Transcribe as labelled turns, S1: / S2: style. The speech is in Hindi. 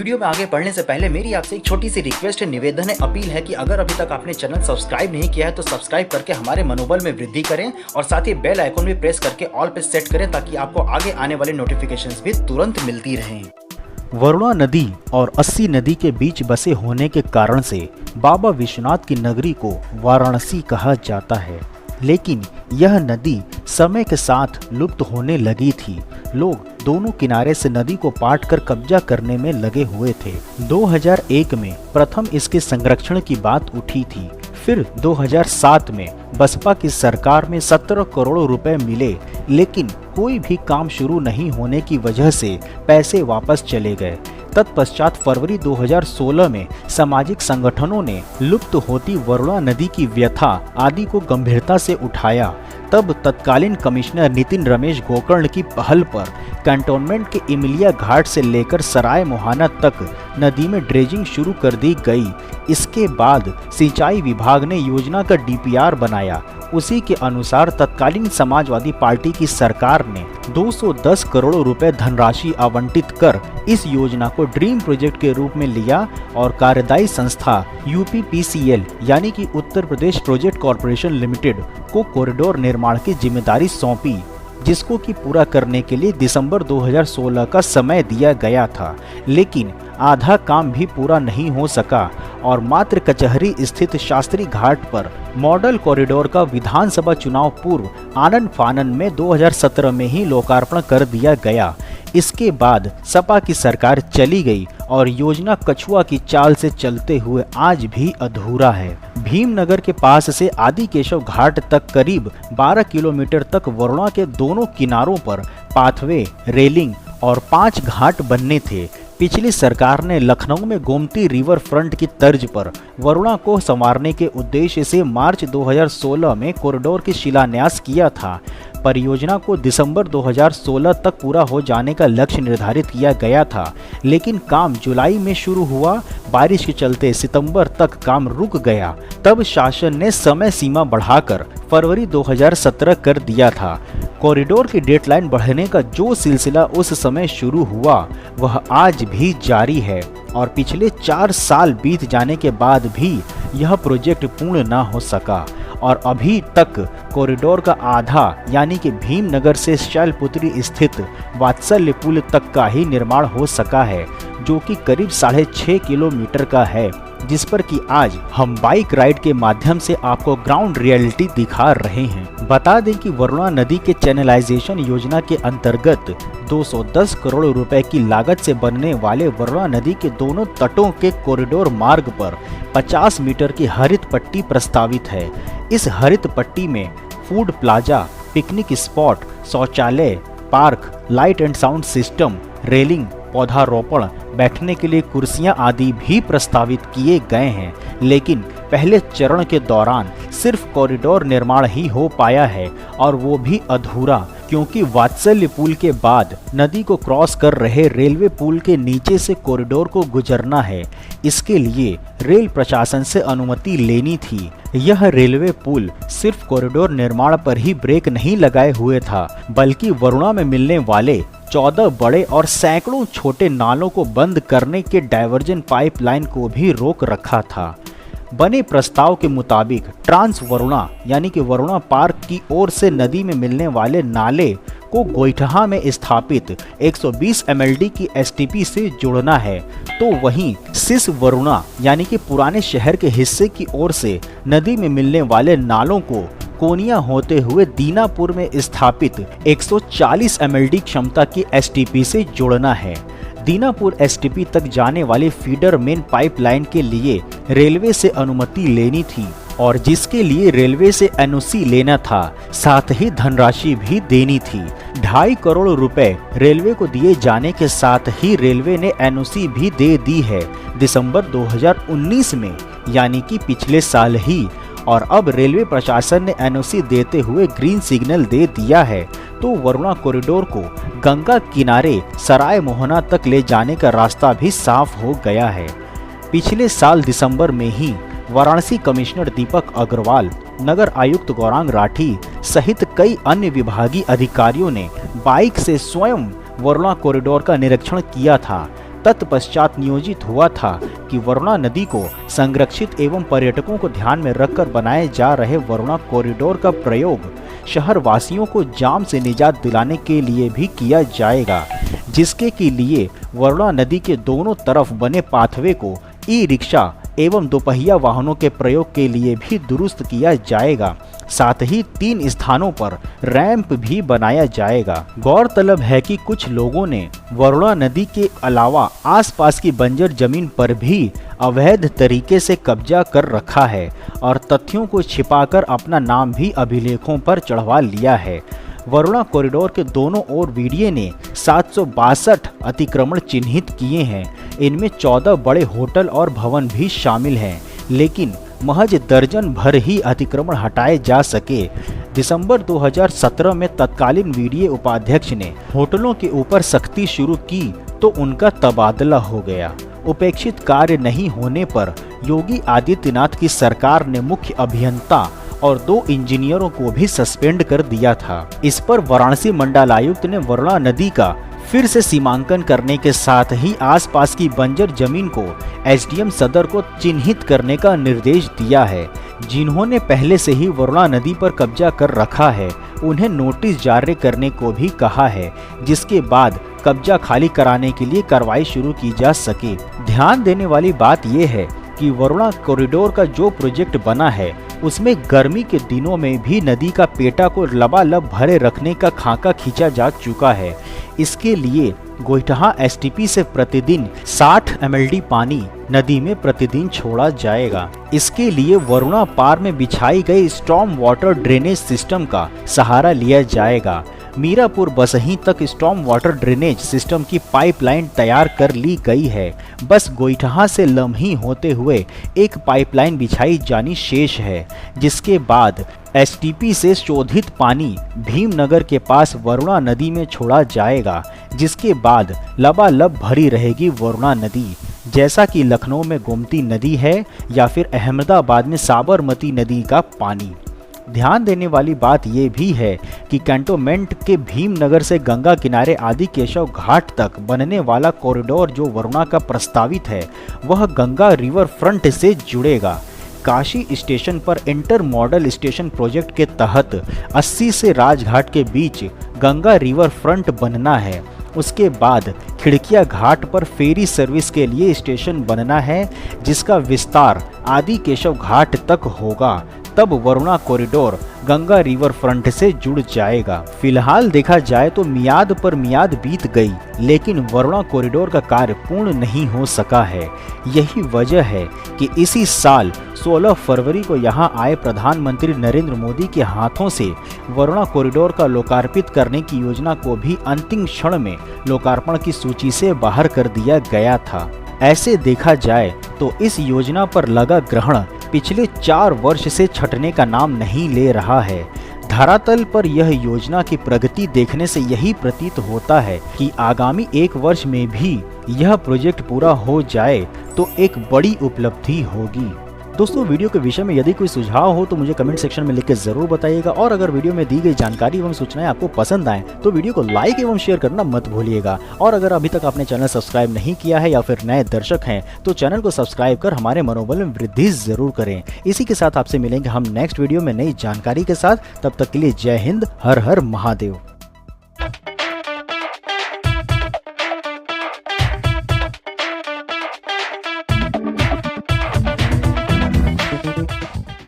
S1: वीडियो में आगे बढ़ने से पहले मेरी आपसे एक छोटी सी रिक्वेस्ट है, निवेदन है, अपील है कि अगर अभी तक आपने चैनल सब्सक्राइब नहीं किया है तो सब्सक्राइब करके हमारे मनोबल में वृद्धि करें और साथ ही बेल आइकन भी प्रेस करके ऑल पे सेट करें ताकि आपको आगे आने वाले नोटिफिकेशंस भी तुरंत मिलती रहें।
S2: वरुणा नदी और अस्सी नदी के बीच बसे होने के कारण से बाबा विश्वनाथ की नगरी को वाराणसी कहा जाता है, लेकिन यह नदी समय के साथ लुप्त होने लगी थी। लोग दोनों किनारे से नदी को पाट कर कब्जा करने में लगे हुए थे। 2001 में प्रथम इसके संरक्षण की बात उठी थी। फिर 2007 में बसपा की सरकार में 17 करोड़ रुपए मिले, लेकिन कोई भी काम शुरू नहीं होने की वजह से पैसे वापस चले गए। तत्पश्चात फरवरी 2016 में सामाजिक संगठनों ने लुप्त होती वरुणा नदी की व्यथा आदि को गंभीरता से उठाया। तब तत्कालीन कमिश्नर नितिन रमेश गोकर्ण की पहल पर कैंटोनमेंट के इमिलिया घाट से लेकर सराय मोहाना तक नदी में ड्रेजिंग शुरू कर दी गई। इसके बाद सिंचाई विभाग ने योजना का डीपीआर बनाया। उसी के अनुसार तत्कालीन समाजवादी पार्टी की सरकार ने 210 करोड़ रुपए धनराशि आवंटित कर इस योजना को ड्रीम प्रोजेक्ट के रूप में लिया और कार्यदायी संस्था यूपीपीसीएल यानी कि Uttar Pradesh project corporation limited को कॉरिडोर निर्माण की जिम्मेदारी सौंपी, जिसको कि पूरा करने के लिए दिसंबर 2016 का समय दिया गया था। लेकिन आधा काम भी पूरा नहीं हो सका और मात्र कचहरी स्थित शास्त्री घाट पर मॉडल कॉरिडोर का विधानसभा चुनाव पूर्व आनन फानन में 2017 में ही लोकार्पण कर दिया गया। इसके बाद सपा की सरकार चली गई और योजना कछुआ की चाल से चलते हुए आज भी अधूरा है। भीमनगर के पास से आदिकेशव घाट तक करीब 12 किलोमीटर तक वरुणा के दोनों किनारों पर पाथवे, रेलिंग और 5 घाट बनने थे। पिछली सरकार ने लखनऊ में गोमती रिवर फ्रंट की तर्ज पर वरुणा को संवारने के उद्देश्य से मार्च 2016 में कॉरिडोर की शिलान्यास किया था। परियोजना को दिसंबर 2016 तक पूरा हो जाने का लक्ष्य निर्धारित किया गया था, लेकिन काम जुलाई में शुरू हुआ। बारिश के चलते सितंबर तक काम रुक गया। तब शासन ने समय सीमा बढ़ाकर फरवरी 2017 कर दिया था। कॉरिडोर की डेडलाइन बढ़ने का जो सिलसिला उस समय शुरू हुआ वह आज भी जारी है और पिछले 4 साल बीत जाने के बाद भी यह प्रोजेक्ट पूर्ण न हो सका और अभी तक कॉरिडोर का आधा यानी कि भीमनगर से शैलपुत्री स्थित वात्सल्य पुल तक का ही निर्माण हो सका है, जो कि करीब 6.5 किलोमीटर का है, जिस पर कि आज हम बाइक राइड के माध्यम से आपको ग्राउंड रियलिटी दिखा रहे हैं। बता दें कि वरुणा नदी के चैनलाइजेशन योजना के अंतर्गत 210 करोड़ रुपए की लागत से बनने वाले वरुणा नदी के दोनों तटों के कॉरिडोर मार्ग पर 50 मीटर की हरित पट्टी प्रस्तावित है। इस हरित पट्टी में फूड प्लाजा, पिकनिक स्पॉट, शौचालय, park, light and sound system, railing, पौधारोपण, बैठने के लिए कुर्सियां आदि भी प्रस्तावित किए गए हैं। लेकिन पहले चरण के दौरान सिर्फ कॉरिडोर निर्माण ही हो पाया है और वो भी अधूरा, क्योंकि वात्सल्य पुल के बाद नदी को क्रॉस कर रहे रेलवे पुल के नीचे से कॉरिडोर को गुजरना है। इसके लिए रेल प्रशासन से अनुमति लेनी थी। यह रेलवे पुल सिर्फ कॉरिडोर निर्माण पर ही ब्रेक नहीं लगाए हुए था, बल्कि वरुणा में मिलने वाले 14 बड़े और सैकड़ों छोटे नालों को बंद करने के डायवर्जन पाइपलाइन को भी रोक रखा था। बने प्रस्ताव के मुताबिक ट्रांस वरुणा यानी कि वरुणा पार्क की ओर से नदी में मिलने वाले नाले को गोइठा में स्थापित 120 MLD की STP से जोड़ना है, तो वहीं सिस वरुणा यानी कि पुराने शहर के हिस्से की ओर से नदी में मिलने वाले नालों को कोनिया होते हुए दीनापुर में स्थापित 140 MLD क्षमता की STP से जोड़ना है। दीनापुर STP तक जाने वाली फीडर मेन पाइपलाइन के लिए रेलवे से अनुमति लेनी थी और जिसके लिए रेलवे से NOC लेना था, साथ ही धनराशि भी देनी थी। 2.5 करोड़ रुपए रेलवे को दिए जाने के साथ ही रेलवे ने NOC भी दे दी है दिसंबर 2019 में, यानी कि पिछले साल ही। और अब रेलवे प्रशासन ने NOC देते हुए ग्रीन सिग्नल दे दिया है, तो वरुणा कॉरिडोर को गंगा किनारे सराय मोहना तक ले जाने का रास्ता भी साफ हो गया है। पिछले साल दिसंबर में ही वाराणसी कमिश्नर दीपक अग्रवाल, नगर आयुक्त गौरांग राठी सहित कई अन्य विभागीय अधिकारियों ने बाइक से स्वयं वरुणा कॉरिडोर का निरीक्षण किया था। तत्पश्चात नियोजित हुआ था कि वरुणा नदी को संरक्षित एवं पर्यटकों को ध्यान में रखकर बनाए जा रहे वरुणा कॉरिडोर का प्रयोग शहर वासियों को जाम से निजात दिलाने के लिए भी किया जाएगा, जिसके के लिए वरुणा नदी के दोनों तरफ बने पाथवे को ई रिक्शा एवं दोपहिया वाहनों के प्रयोग के लिए भी दुरुस्त किया जाएगा। साथ ही 3 स्थानों पर रैंप भी बनाया जाएगा। गौरतलब है कि कुछ लोगों ने वरुणा नदी के अलावा आसपास की बंजर जमीन पर भी अवैध तरीके से कब्जा कर रखा है और तथ्यों को छिपाकर अपना नाम भी अभिलेखों पर चढ़वा लिया है। वरुणा कॉरिडोर के दोनों ओर वीडियो ने 762 अतिक्रमण चिन्हित किए हैं। इनमें 14 बड़े होटल और भवन भी शामिल हैं, लेकिन महज दर्जन भर ही अतिक्रमण हटाए जा सके। दिसंबर 2017 में तत्कालीन वीडियो उपाध्यक्ष ने होटलों के ऊपर सख्ती शुरू की तो उनका तबादला हो गया। उपेक्षित कार्य नहीं होने पर योगी आदित्यनाथ की सरकार ने मुख्य अभियंता और 2 इंजीनियरों को भी सस्पेंड कर दिया था। इस पर वाराणसी मंडलायुक्त ने वरुणा नदी का फिर से सीमांकन करने के साथ ही आसपास की बंजर जमीन को एसडीएम सदर को चिन्हित करने का निर्देश दिया है। जिन्होंने पहले से ही वरुणा नदी पर कब्जा कर रखा है, उन्हें नोटिस जारी करने को भी कहा है, जिसके बाद कब्जा खाली कराने के लिए कार्रवाई शुरू की जा सके। ध्यान देने वाली बात यह है कि वरुणा कॉरिडोर का जो प्रोजेक्ट बना है उसमें गर्मी के दिनों में भी नदी का पेटा को लबालब भरे रखने का खाका खींचा जा चुका है। इसके लिए गोइठा एसटीपी से प्रतिदिन 60 MLD पानी नदी में प्रतिदिन छोड़ा जाएगा। इसके लिए वरुणा पार में बिछाई गई स्टॉर्म वाटर ड्रेनेज सिस्टम का सहारा लिया जाएगा। मीरापुर बसही तक स्टॉर्म वाटर ड्रेनेज सिस्टम की पाइपलाइन तैयार कर ली गई है। बस गोइठा से लम्ही होते हुए एक पाइपलाइन बिछाई जानी शेष है, जिसके बाद एसटीपी से शोधित पानी भीमनगर के पास वरुणा नदी में छोड़ा जाएगा, जिसके बाद लबालब भरी रहेगी वरुणा नदी, जैसा कि लखनऊ में गोमती नदी है या फिर अहमदाबाद में साबरमती नदी का पानी। ध्यान देने वाली बात यह भी है कि कैंटोनमेंट के भीमनगर से गंगा किनारे आदि केशव घाट तक बनने वाला कॉरिडोर जो वरुणा का प्रस्तावित है, वह गंगा रिवर फ्रंट से जुड़ेगा। काशी स्टेशन पर इंटर मॉडल स्टेशन प्रोजेक्ट के तहत 80 से राजघाट के बीच गंगा रिवर फ्रंट बनना है। उसके बाद खिड़किया घाट पर फेरी सर्विस के लिए स्टेशन बनना है, जिसका विस्तार आदि केशव घाट तक होगा। तब Varuna corridor Ganga river front से जुड़ जाएगा। फिलहाल देखा जाए तो मियाद पर मियाद बीत गई, लेकिन वरुणा कॉरिडोर का कार्य पूर्ण नहीं हो सका है। यही वजह है कि इसी साल 16 फरवरी को यहां आए प्रधानमंत्री नरेंद्र मोदी के हाथों से वरुणा कॉरिडोर का लोकार्पित करने की योजना को भी अंतिम क्षण में लोकार्पण की सूची से बाहर कर दिया गया था। ऐसे देखा जाए तो इस योजना पर लगा ग्रहण पिछले 4 वर्ष से छटने का नाम नहीं ले रहा है। धरातल पर यह योजना की प्रगति देखने से यही प्रतीत होता है कि आगामी 1 वर्ष में भी यह प्रोजेक्ट पूरा हो जाए तो एक बड़ी उपलब्धि होगी। दोस्तों, वीडियो के विषय में यदि कोई सुझाव हो तो मुझे कमेंट सेक्शन में लिख के जरूर बताइएगा, और अगर वीडियो में दी गई जानकारी एवं सूचनाएं आपको पसंद आए तो वीडियो को लाइक एवं शेयर करना मत भूलिएगा। और अगर अभी तक आपने चैनल सब्सक्राइब नहीं किया है या फिर नए दर्शक हैं तो चैनल को सब्सक्राइब कर हमारे मनोबल में वृद्धि जरूर करें। इसी के साथ आपसे मिलेंगे हम नेक्स्ट वीडियो में नई जानकारी के साथ। तब तक के लिए जय हिंद, हर हर महादेव।